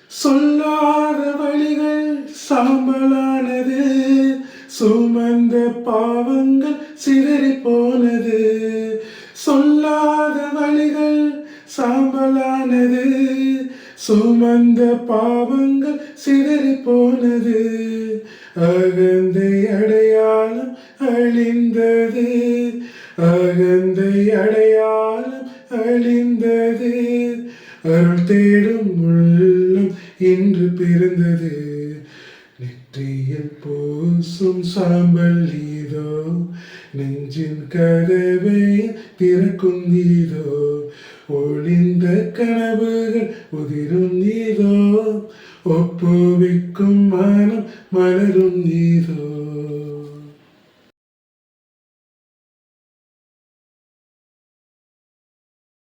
சொல்லாத வழிகள் சாம்பலானது, சுமந்த பாவங்கள் சிதறி போனது. சொல்லாத வழிகள் சாம்பலானது, சுமந்த பாவங்கள் சிதறி போனது. அகந்தை அடையாளம் அழிந்தது, அகந்தை அடையாளம் அழிந்தது. அருள் தேடும் உள்ளம் இன்று பிறந்தது. நெற்றியில் பூசும் சாம்பல் நீதோ, நெஞ்சின் கதவை திறக்கும் நீதோ. ஒளிந்த கனவுகள் உதிரும் நீதோ, ஒப்புவிக்கும் மனம் மலரும் நீதோ.